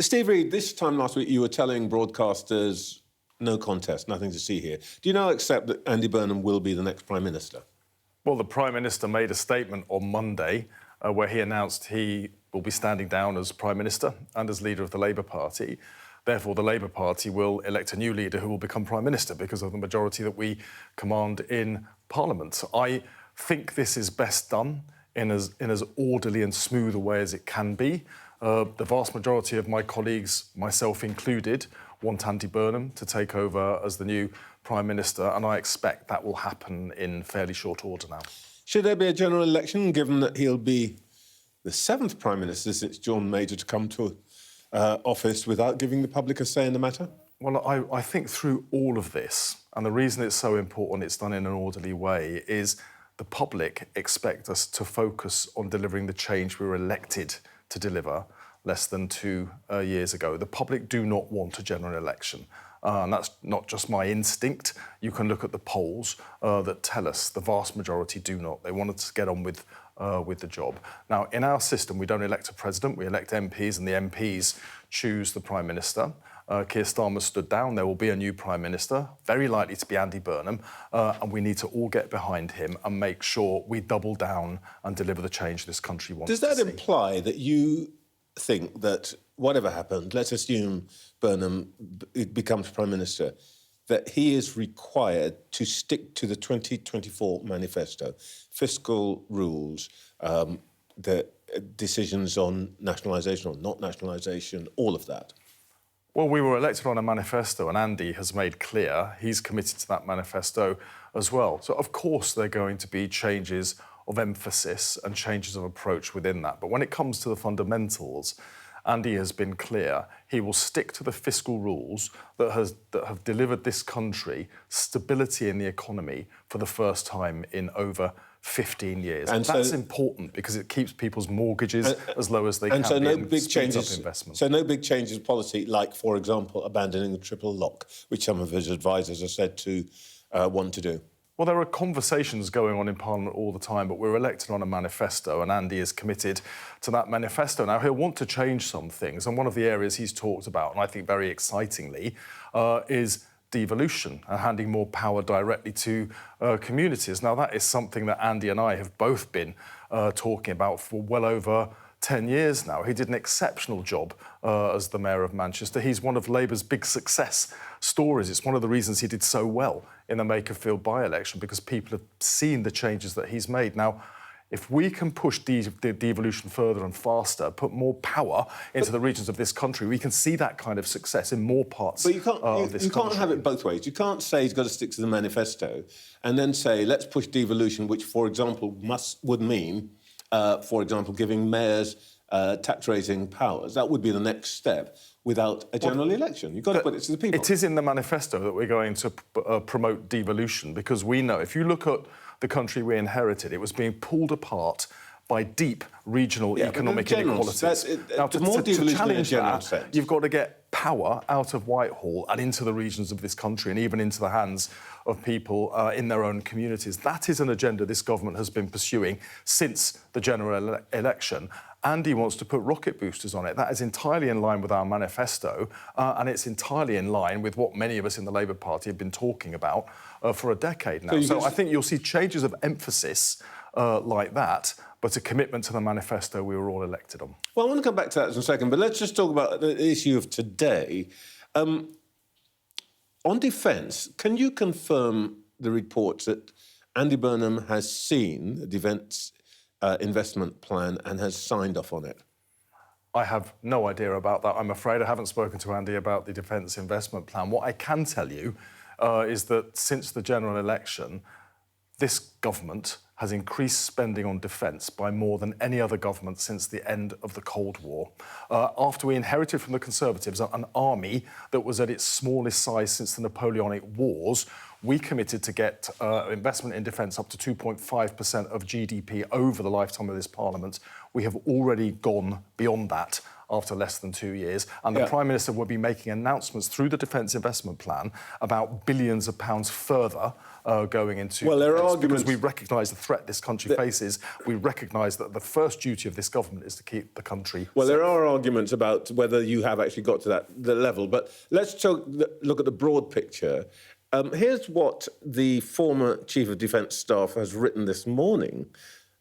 Steve Reed, this time last week you were telling broadcasters no contest, nothing to see here. Do you now accept that Andy Burnham will be the next Prime Minister? Well, the Prime Minister made a statement on Monday where he announced he will be standing down as Prime Minister and as leader of the Labour Party. Therefore, the Labour Party will elect a new leader who will become Prime Minister because of the majority that we command in Parliament. I think this is best done in as orderly and smooth a way as it can be. The vast majority of my colleagues, myself included, want Andy Burnham to take over as the new Prime Minister, and I expect that will happen in fairly short order now. Should there be a general election, given that he'll be the 7th Prime Minister since John Major to come to office without giving the public a say in the matter? Well, I think through all of this, and the reason it's so important it's done in an orderly way, is the public expect us to focus on delivering the change we were elected to deliver less than 2 years ago. The public do not want a general election. And that's not just my instinct. You can look at the polls that tell us the vast majority do not. They want us to get on with the job. Now, in our system, we don't elect a president, we elect MPs, and the MPs choose the Prime Minister. Keir Starmer stood down. There will be a new Prime Minister, very likely to be Andy Burnham, and we need to all get behind him and make sure we double down and deliver the change this country wants to see. Does that imply that you think that whatever happened, let's assume Burnham becomes Prime Minister, that he is required to stick to the 2024 manifesto, fiscal rules, the decisions on nationalisation or not nationalisation, all of that? Well, we were elected on a manifesto, and Andy has made clear he's committed to that manifesto as well. So, of course, there are going to be changes of emphasis and changes of approach within that. But when it comes to the fundamentals, Andy has been clear he will stick to the fiscal rules that have delivered this country stability in the economy for the first time in over 15 years. And that's important because it keeps people's mortgages as low as they can be and speeds up investment. So no big changes of policy, like, for example, abandoning the triple lock, which some of his advisers are said to want to do. Well, there are conversations going on in Parliament all the time, but we're elected on a manifesto, and Andy is committed to that manifesto. Now, he'll want to change some things, and one of the areas he's talked about, and I think very excitingly, is devolution and handing more power directly to communities. Now, that is something that Andy and I have both been talking about for well over 10 years now. He did an exceptional job as the Mayor of Manchester. He's one of Labour's big success stories. It's one of the reasons he did so well in the Makerfield by-election, because people have seen the changes that he's made. Now, if we can push devolution further and faster, put more power into the regions of this country, we can see that kind of success in more parts of this country. You can't have it both ways. You can't say he's got to stick to the manifesto and then say, let's push devolution, which, for example, would mean, for example, giving mayors tax-raising powers. That would be the next step without a general election. You've got to put it to the people. It is in the manifesto that we're going to promote devolution, because we know, if you look at the country we inherited, it was being pulled apart by deep regional economic inequalities. Now, to challenge that, you've got to get power out of Whitehall and into the regions of this country, and even into the hands of people in their own communities. That is an agenda this government has been pursuing since the general election. Andy wants to put rocket boosters on it. That is entirely in line with our manifesto, and it's entirely in line with what many of us in the Labour Party have been talking about for a decade now. So I think you'll see changes of emphasis like that, but a commitment to the manifesto we were all elected on. Well, I want to come back to that in a second, but let's just talk about the issue of today. On defence, can you confirm the reports that Andy Burnham has seen the defence investment plan and has signed off on it? I have no idea about that, I'm afraid. I haven't spoken to Andy about the defence investment plan. What I can tell you is that since the general election, this government has increased spending on defence by more than any other government since the end of the Cold War. After we inherited from the Conservatives an army that was at its smallest size since the Napoleonic Wars, we committed to get investment in defence up to 2.5% of GDP over the lifetime of this Parliament. We have already gone beyond that after less than 2 years. And the Prime Minister will be making announcements through the Defence Investment Plan about billions of pounds further going into there are defence, arguments because we recognise the threat this country faces. We recognise that the first duty of this government is to keep the country safe. There are arguments about whether you have actually got to the level, but let's look at the broad picture. Here's what the former Chief of Defence Staff has written this morning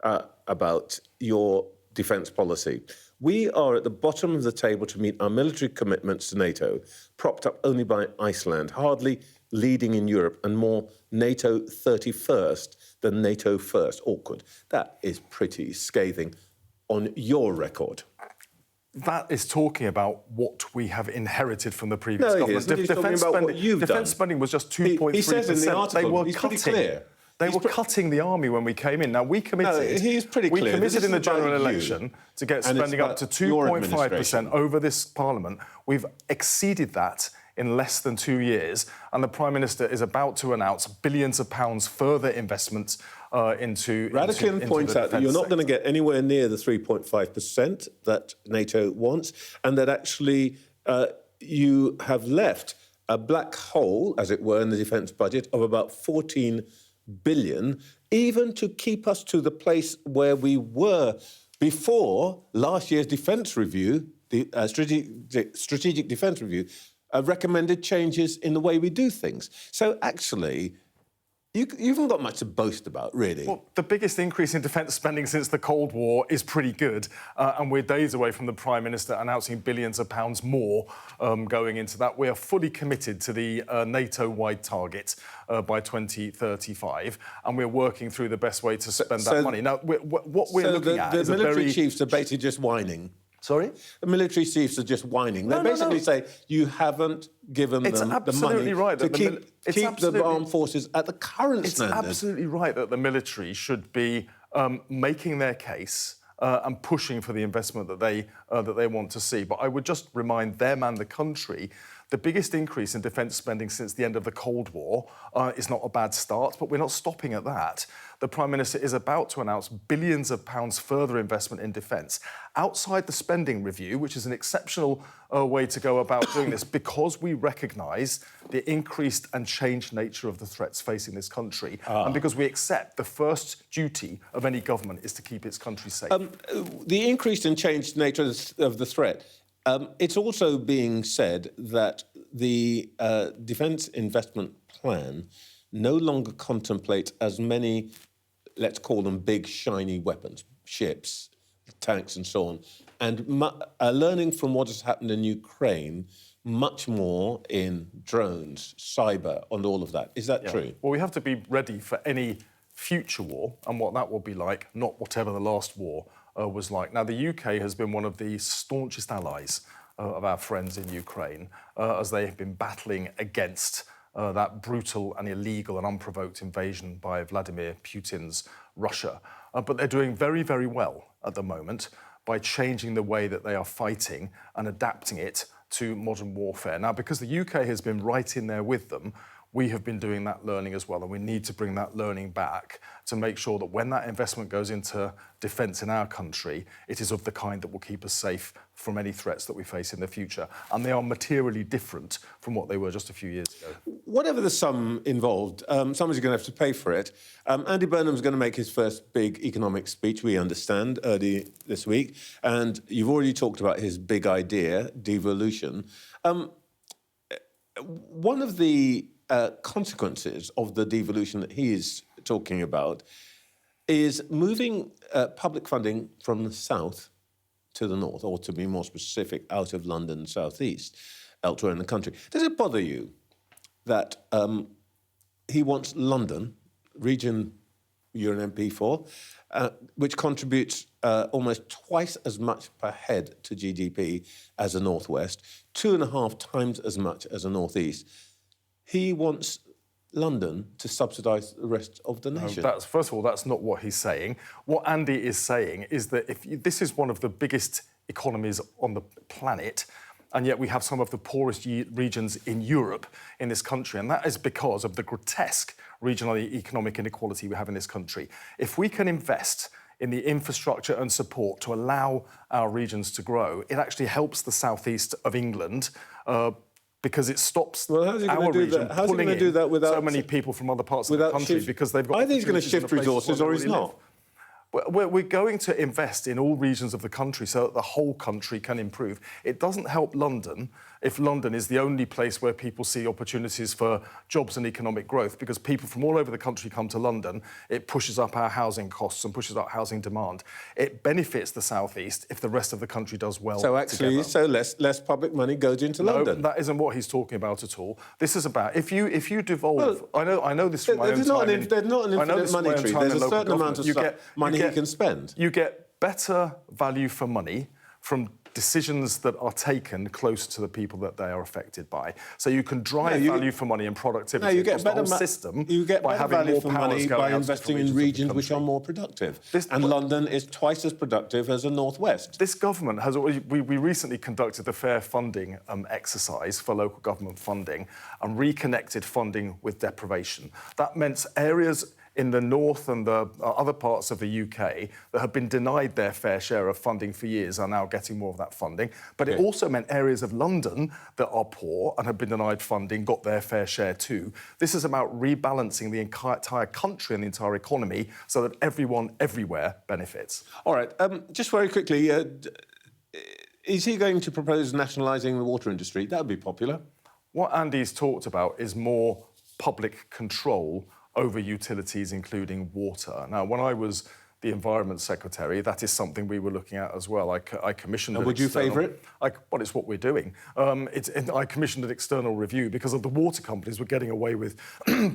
about your defence policy. We are at the bottom of the table to meet our military commitments to NATO, propped up only by Iceland, hardly leading in Europe, and more NATO 31st than NATO first. Awkward. That is pretty scathing on your record. That is talking about what we have inherited from the previous government. He's talking about what you've done. Defence spending was just 2.3%. He says in the article, they were he's cutting. pretty clear. They were cutting the army when we came in. Now, we committed... No, he's pretty clear. We committed in the This is general about you. election to get spending up to 2.5% over this Parliament. We've exceeded that in less than 2 years, and the Prime Minister is about to announce billions of pounds further investment into Radican points out that you're not going to get anywhere near the 3.5% that NATO wants, and that actually you have left a black hole, as it were, in the defence budget of about 14 billion, even to keep us to the place where we were before last year's defence review, the strategic defence review, recommended changes in the way we do things. So actually, you haven't got much to boast about, really. Well, the biggest increase in defence spending since the Cold War is pretty good, and we're days away from the Prime Minister announcing billions of pounds more going into that. We are fully committed to the NATO-wide target by 2035, and we're working through the best way to spend that money. Now, what we're looking at is the military chiefs are basically just whining. Sorry? The military chiefs are just whining. They basically say you haven't given them the money to keep the armed forces at the current standard. It's absolutely right that the military should be making their case and pushing for the investment that they want to see. But I would just remind them and the country, the biggest increase in defence spending since the end of the Cold War is not a bad start, but we're not stopping at that. The Prime Minister is about to announce billions of pounds further investment in defence outside the spending review, which is an exceptional way to go about doing this, because we recognise the increased and changed nature of the threats facing this country, and because we accept the first duty of any government is to keep its country safe. The increased and changed nature of the threat, it's also being said that the Defence Investment Plan no longer contemplates as many, let's call them big, shiny weapons, ships, tanks and so on, and learning from what has happened in Ukraine, much more in drones, cyber and all of that. Is that true? Well, we have to be ready for any future war and what that will be like, not whatever the last war was like. Now, the UK has been one of the staunchest allies of our friends in Ukraine as they have been battling against that brutal and illegal and unprovoked invasion by Vladimir Putin's Russia. But they're doing very, very well at the moment by changing the way that they are fighting and adapting it to modern warfare. Now, because the UK has been right in there with them, we have been doing that learning as well, and we need to bring that learning back to make sure that when that investment goes into defence in our country, it is of the kind that will keep us safe from any threats that we face in the future. And they are materially different from what they were just a few years ago. Whatever the sum involved, somebody's going to have to pay for it. Andy Burnham's going to make his first big economic speech, we understand, early this week. And you've already talked about his big idea, devolution. One of the consequences of the devolution that he is talking about is moving public funding from the south to the north, or to be more specific, out of London, southeast, elsewhere in the country. Does it bother you that he wants London, region you're an MP for, which contributes almost twice as much per head to GDP as the northwest, 2.5 times as much as the northeast? He wants London to subsidise the rest of the nation. First of all, that's not what he's saying. What Andy is saying is that this is one of the biggest economies on the planet, and yet we have some of the poorest regions in Europe in this country, and that is because of the grotesque regional economic inequality we have in this country. If we can invest in the infrastructure and support to allow our regions to grow, it actually helps the southeast of England because it stops how's he our gonna do region that? How's he pulling gonna do in that without so many people from other parts of the country because they've got. I think he's going to opportunities in shift the places resources, where or they he's already not. live. We're going to invest in all regions of the country so that the whole country can improve. It doesn't help London if London is the only place where people see opportunities for jobs and economic growth, because people from all over the country come to London. It pushes up our housing costs and pushes up housing demand. It benefits the South East if the rest of the country does well. So actually, less public money goes into London. No, that isn't what he's talking about at all. This is about if you devolve. Well, I know this from my own time. There's not an infinite money tree. There's a certain amount of money you can spend. You get better value for money from decisions that are taken close to the people that they are affected by. So you can drive value for money and productivity you get across the whole system you get by better having value more for powers money going by out to investing different in regions which of are the more productive. This- and London is twice as productive as the Northwest. This government has already. We recently conducted the fair funding exercise for local government funding and reconnected funding with deprivation. That meant areas in the north and the other parts of the UK that have been denied their fair share of funding for years are now getting more of that funding. But it also meant areas of London that are poor and have been denied funding got their fair share too. This is about rebalancing the entire country and the entire economy so that everyone, everywhere benefits. All right, just very quickly, is he going to propose nationalising the water industry? That would be popular. What Andy's talked about is more public control over utilities, including water. Now, when I was the Environment Secretary, that is something we were looking at as well. I commissioned. And would you favour it? Well, it's what we're doing. I commissioned an external review because of the water companies were getting away with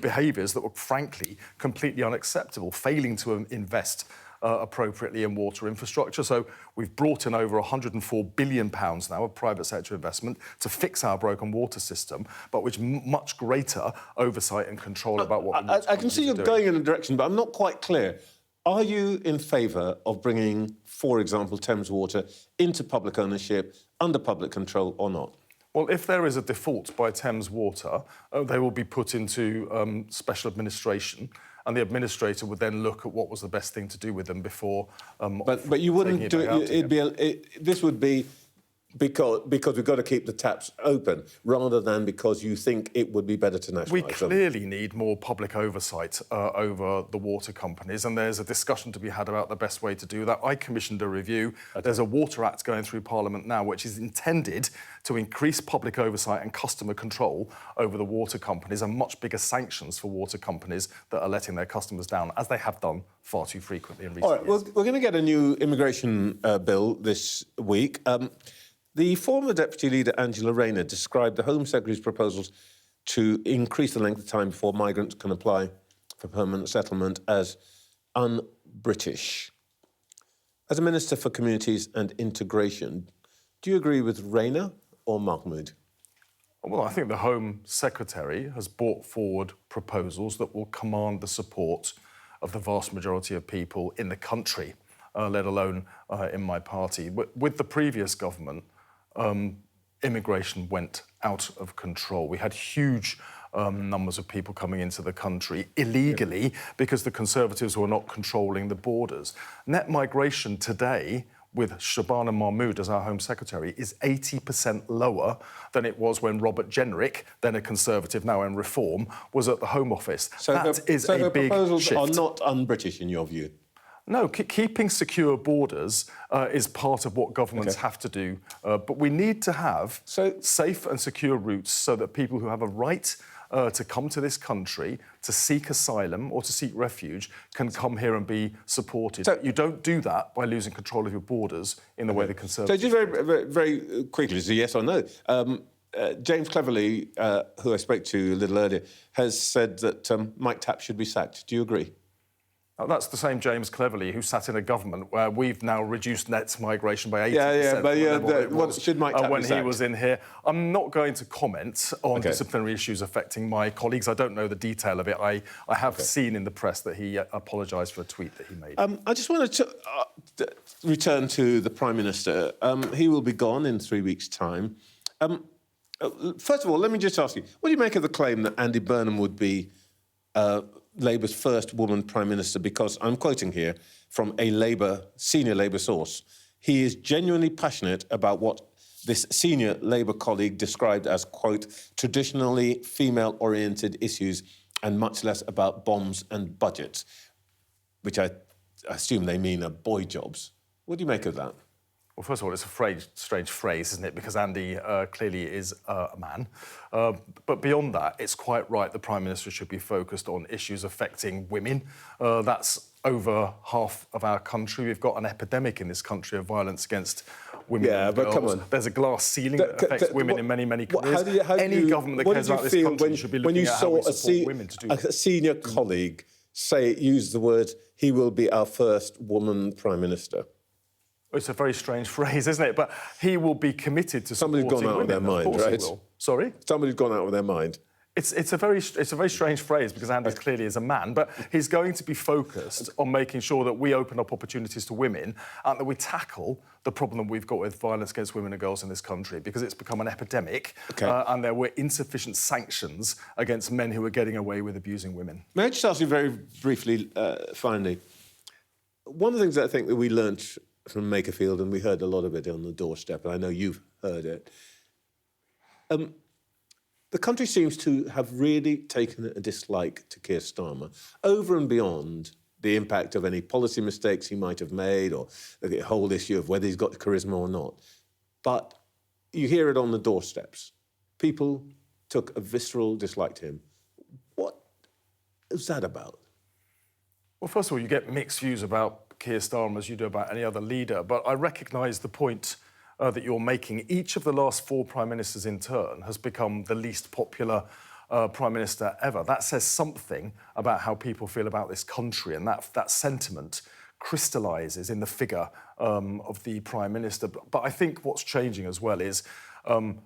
behaviours that were, frankly, completely unacceptable, failing to invest appropriately in water infrastructure. So we've brought in over £104 billion now of private sector investment to fix our broken water system, but with much greater oversight and control about what I can see you're going in a direction, but I'm not quite clear. Are you in favour of bringing, for example, Thames Water into public ownership, under public control, or not? Well, if there is a default by Thames Water, they will be put into special administration, and the administrator would then look at what was the best thing to do with them before. But you wouldn't do it. This would be because we've got to keep the taps open, rather than because you think it would be better to nationalise We them. clearly need more public oversight over the water companies, and there's a discussion to be had about the best way to do that. I commissioned a review. There's a Water Act going through Parliament now, which is intended to increase public oversight and customer control over the water companies, and much bigger sanctions for water companies that are letting their customers down, as they have done far too frequently in recent years. All right, we're going to get a new immigration bill this week. The former Deputy Leader, Angela Rayner, described the Home Secretary's proposals to increase the length of time before migrants can apply for permanent settlement as un-British. As a Minister for Communities and Integration, do you agree with Rayner or Mahmood? Well, I think the Home Secretary has brought forward proposals that will command the support of the vast majority of people in the country, let alone in my party. With the previous government, immigration went out of control. We had huge numbers of people coming into the country illegally because the Conservatives were not controlling the borders. Net migration today, with Shabana Mahmood as our Home Secretary, is 80% lower than it was when Robert Jenrick, then a Conservative, now in Reform, was at the Home Office. So that is a big proposals shift. are not un-British in your view? No, keeping secure borders is part of what governments have to do. But we need to have safe and secure routes so that people who have a right to come to this country, to seek asylum or to seek refuge, can come here and be supported. So you don't do that by losing control of your borders in the way the Conservatives... So just very quickly, is a yes or no. James Cleverly, who I spoke to a little earlier, has said that Mike Tapp should be sacked. Do you agree? That's the same James Cleverly who sat in a government where we've now reduced net migration by 80%. Should Mike Tapp when be sacked? he was in here. I'm not going to comment on disciplinary issues affecting my colleagues. I don't know the detail of it. I have seen in the press that he apologised for a tweet that he made. I just wanted to return to the Prime Minister. He will be gone in 3 weeks' time. First of all, let me just ask you, what do you make of the claim that Andy Burnham would be Labour's first woman Prime Minister because, I'm quoting here from a senior Labour source, he is genuinely passionate about what this senior Labour colleague described as, quote, traditionally female-oriented issues and much less about bombs and budgets, which I assume they mean are boy jobs. What do you make of that? Well, first of all, it's a strange phrase, isn't it? Because Andy clearly is a man. But beyond that, it's quite right the Prime Minister should be focused on issues affecting women. That's over half of our country. We've got an epidemic in this country of violence against women and girls. Come on. There's a glass ceiling that affects women in many, many careers. Any government that cares about this country should be looking at how we support women to do that. A senior colleague use the word, he will be our first woman Prime Minister? It's a very strange phrase, isn't it? But he will be committed to supporting women. Somebody's gone out of their mind, right? Sorry? Somebody's gone out of their mind. It's a very strange phrase because Andy clearly is a man, but he's going to be focused on making sure that we open up opportunities to women and that we tackle the problem that we've got with violence against women and girls in this country because it's become an epidemic and there were insufficient sanctions against men who are getting away with abusing women. May I just ask you very briefly, finally, one of the things that I think that we learnt from Makerfield, and we heard a lot of it on the doorstep, and I know you've heard it, the country seems to have really taken a dislike to Keir Starmer, over and beyond the impact of any policy mistakes he might have made or the whole issue of whether he's got charisma or not. But you hear it on the doorsteps. People took a visceral dislike to him. What is that about? Well, first of all, you get mixed views about Keir Starmer as you do about any other leader, but I recognise the point that you're making. Each of the last 4 Prime Ministers in turn has become the least popular Prime Minister ever. That says something about how people feel about this country, and that sentiment crystallises in the figure of the Prime Minister. But I think what's changing as well is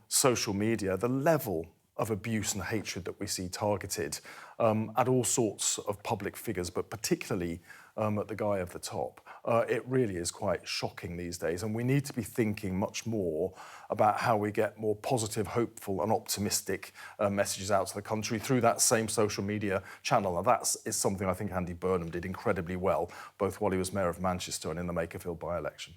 social media, the level of abuse and hatred that we see targeted at all sorts of public figures, but particularly at the guy at the top. It really is quite shocking these days, and we need to be thinking much more about how we get more positive, hopeful and optimistic messages out to the country through that same social media channel. And that is something I think Andy Burnham did incredibly well, both while he was Mayor of Manchester and in the Makerfield by-election.